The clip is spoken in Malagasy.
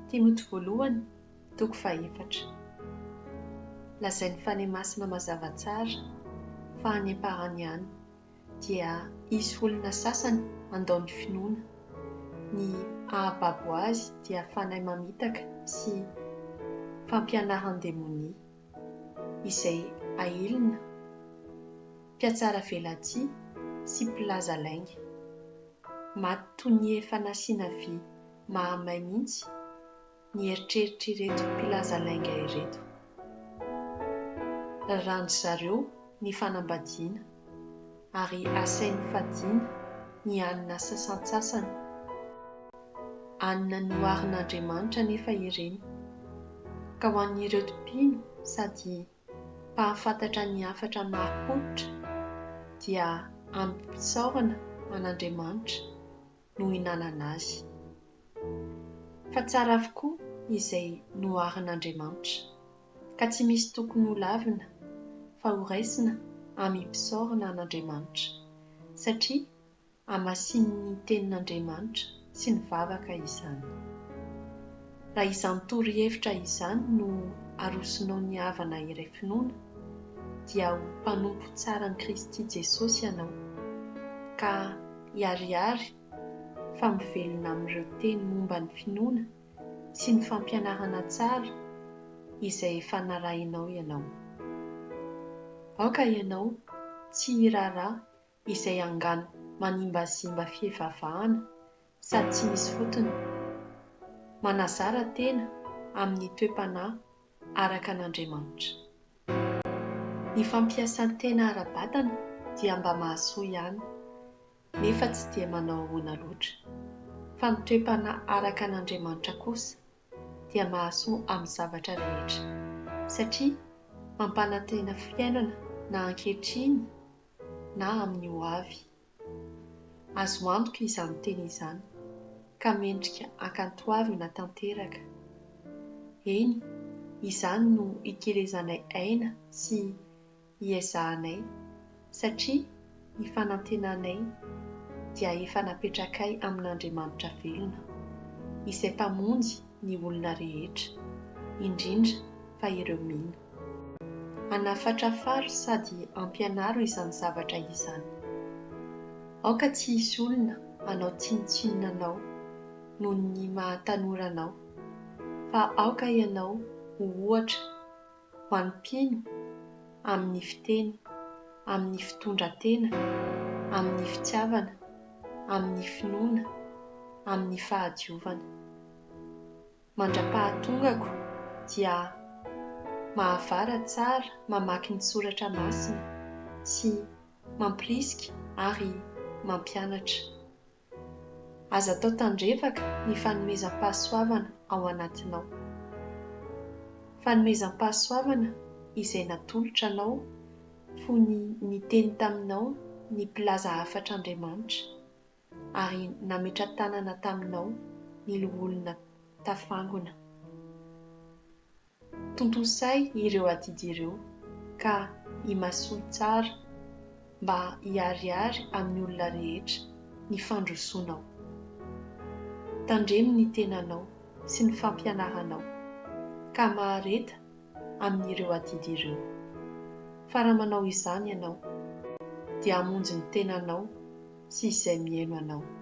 Timoty voalohany, toko 4. Lazain'ny fanahy masina mazava tsara fa any am-parany ihany dia hisy olona sasany andao ny finoana. Ny ahababo azy dia fanahy mamitaka sy fampianaran-demonia izay ailina, mpiatsara velatsia sy mpilaza lainga. Maty toy ny efa nasiana vy mahamay mihitsy ny eritreritrereto mpilaza lainga ireto. Rarandry zareo ny fanambadiana ary asain'ny fadiana ny hanina sasantsasany. Hanina noharin'Andriamanitra nefa ireny. Ka ho an'ireo mpino sady mpahafantatra ny hafatra mahakoditra dia ampisaorana an'Andriamanitra no hinanana azy. Fa tsara avokoa izay noharin'Andriamanitra, ka tsy misy tokony ho lavina fa ho raisina amim-pisaorana an'Andriamanitra, satria hamasin'ny tenin'Andriamanitra sy ny vavaka izany. Raha izany torohevitra izany no arosinao ny havana iray finoana, dia ho mpanompo tsara ny Kristy Jesosy ianao, ka hiarihary fa mivelona amin'ireo teny momba ny finoana sy ny fampianarana tsara izay efa narahinao ianao. Aoka ianao tsy hiraharaha izay angano manimbazimba fihevavahana sady tsy misy fotony. Manazara tena amin'ny toe-panahy araka an'Andriamanitra. Ny fampiasan-tena ara-batana dia mba mahasoa ihany, nefa tsy dia manao ahoana loatra. Fa ny toe-panahy araka an'Andriamanitra kosa dia mahasoa amin'ny zavatra rehetra, satria mampanantena fiainana na ankehitriny na amin'ny ho avy. Azo antoka izany teny izany, ka mendrika hakantoavina tanteraka. Eny, izany no hikelezanay aina sy hiezahanay, satria ny fanantenanay dia efa napetrakay amin'Andriamanitra velona, izay mpamonjy ny olona rehetra, indrindra fa ireo mino. Hanafatra faro sady ampianaro izany zavatra izany. Aoka tsy hisy olona hanao tsinitsinina anao noho ny mahatanora anao, fa aoka ianao ho ohatra ho an'ny mpino amin'ny fiteny, amin'ny fitondran-tena, amin'ny fitiavana, amin'ny finoana, amin'ny fahadiovana. Mandra-pahatongako dia mahavara tsara mamaky ny soratra masina sy mampirisika ary mampianatra. Aza atao tandrefaka ny fanomezam-pahasoavana ao anatinao. Fanomezam-pahasoavana izay natolotra anao fony niteny taminao ny mpilaza hafatr'Andriamanitra ary nametra-tanana taminao ny loholona tafangona. Tontosay ireo adidy ireo ka himasolo tsara mba hiarihary amin'ny olona rehetra ny fandrosoanao. Tandremo ny tenanao sy ny fampianaranao, ka mahareta amin'ireo adidy ireo. Fa raha manao izany ianao dia hamonjy ny tenanao sy izay mihaino anao.